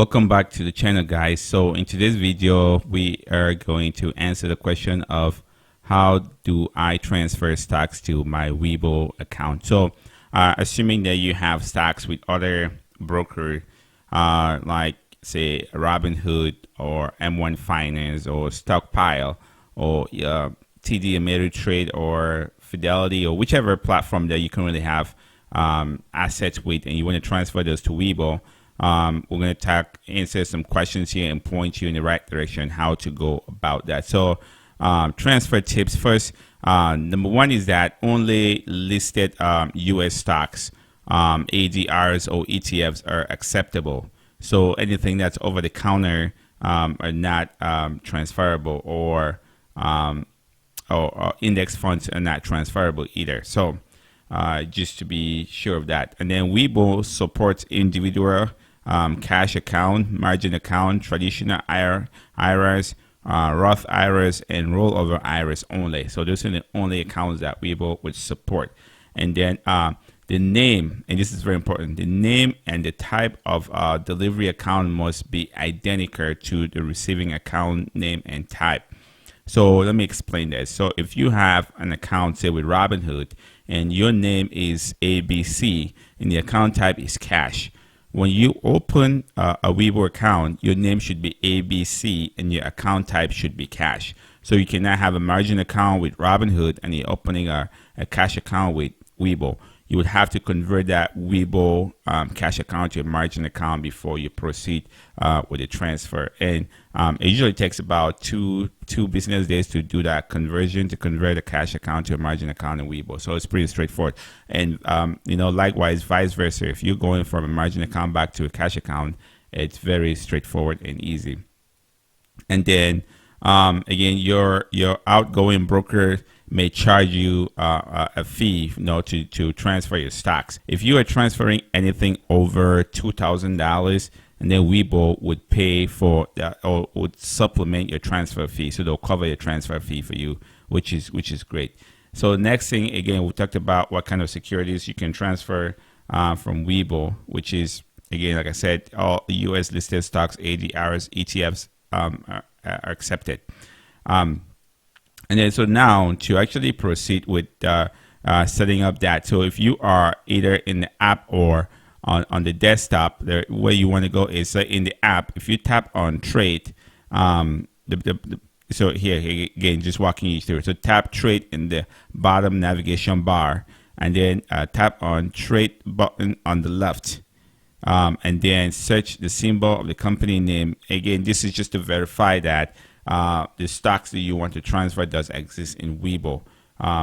Welcome back to the channel, guys. So in today's video we are going to answer the question of how do I transfer stocks to my WeBull account. So assuming that you have stocks with other broker like say Robinhood or M1 Finance or Stockpile or TD Ameritrade or Fidelity or whichever platform that you currently have assets with, and you want to transfer those to WeBull. We're going to answer some questions here and point you in the right direction how to go about that. So transfer tips first. Number one is that only listed US stocks, ADRs or ETFs are acceptable. So anything that's over the counter are not transferable, or index funds are not transferable either. So just to be sure of that. And then WeBull supports individual cash account, margin account, traditional IRAs, Roth IRAs, and rollover IRAs only. So those are the only accounts that WeBull would support. And then the name, and this is very important, the name and the type of delivery account must be identical to the receiving account name and type. So let me explain this. So if you have an account, say with Robinhood, and your name is ABC and the account type is cash, when you open a WeBull account, your name should be ABC and your account type should be cash. So you cannot have a margin account with Robinhood and you're opening a cash account with WeBull. You would have to convert that WeBull cash account to a margin account before you proceed with the transfer. And it usually takes about two business days to do that conversion, to convert a cash account to a margin account in WeBull. So it's pretty straightforward. And likewise, vice versa. If you're going from a margin account back to a cash account, it's very straightforward and easy. And then again, your outgoing broker may charge you a fee, to transfer your stocks. If you are transferring anything over $2,000, and then WeBull would pay for that, or would supplement your transfer fee, so they'll cover your transfer fee for you, which is great. So next thing, again, we talked about what kind of securities you can transfer from WeBull, which is, again, like I said, all U.S. listed stocks, ADRs, ETFs are accepted. And then so now to actually proceed with setting up that. So if you are either in the app or on the desktop, where you want to go is in the app. If you tap on trade, so here again, just walking you through. So tap trade in the bottom navigation bar, and then tap on trade button on the left. And then search the symbol of the company name. Again, this is just to verify that the stocks that you want to transfer does exist in WeBull.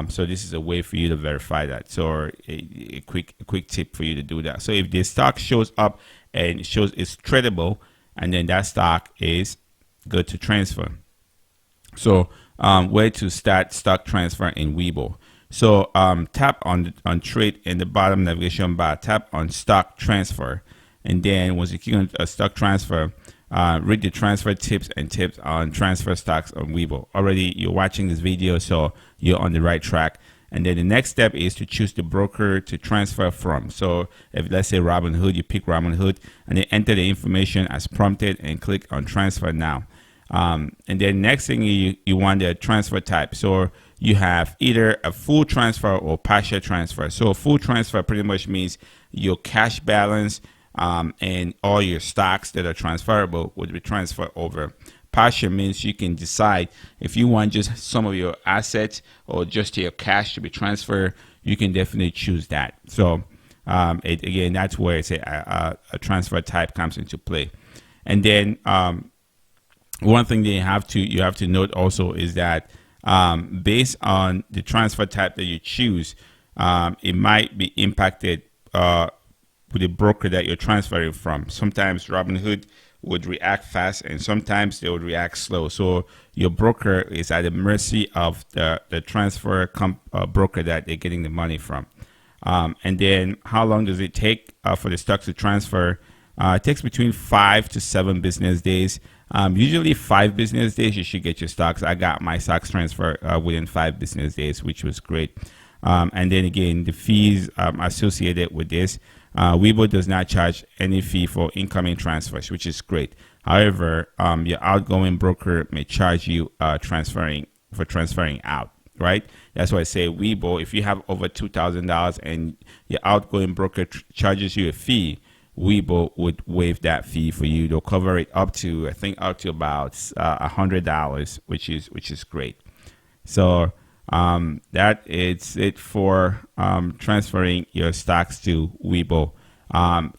So this is a way for you to verify that. So a quick tip for you to do that. So if the stock shows up and it shows it's tradable, and then that stock is good to transfer. So where to start stock transfer in WeBull. So tap on trade in the bottom navigation bar, tap on stock transfer, and then once you click on stock transfer, read the transfer tips on transfer stocks on WeBull. Already you're watching this video, so you're on the right track. And then the next step is to choose the broker to transfer from. So if, let's say, Robinhood, you pick Robinhood and then enter the information as prompted and click on transfer now. And then next thing you want the transfer type. So you have either a full transfer or partial transfer. So a full transfer pretty much means your cash balance and all your stocks that are transferable would be transferred over. Partial means you can decide if you want just some of your assets or just your cash to be transferred. You can definitely choose that. So again, that's where it's a transfer type comes into play. And then one thing that you have to note also is that based on the transfer type that you choose, it might be impacted with the broker that you're transferring from. Sometimes Robinhood would react fast, and sometimes they would react slow. So your broker is at the mercy of the transfer broker that they're getting the money from. And then how long does it take for the stocks to transfer? It takes between 5 to 7 business days. Usually 5 business days you should get your stocks. I got my stocks transferred within 5 business days, which was great. And then again, the fees associated with this WeBull does not charge any fee for incoming transfers, which is great. However, your outgoing broker may charge you transferring out, right? That's why I say WeBull, if you have over $2,000 and your outgoing broker charges you a fee, WeBull would waive that fee for you. They'll cover it up to, I think, up to about $100, which is great. So that is it for transferring your stocks to WeBull.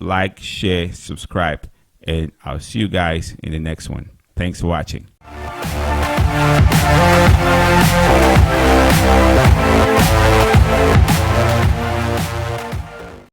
Like, share, subscribe, and I'll see you guys in the next one. Thanks for watching.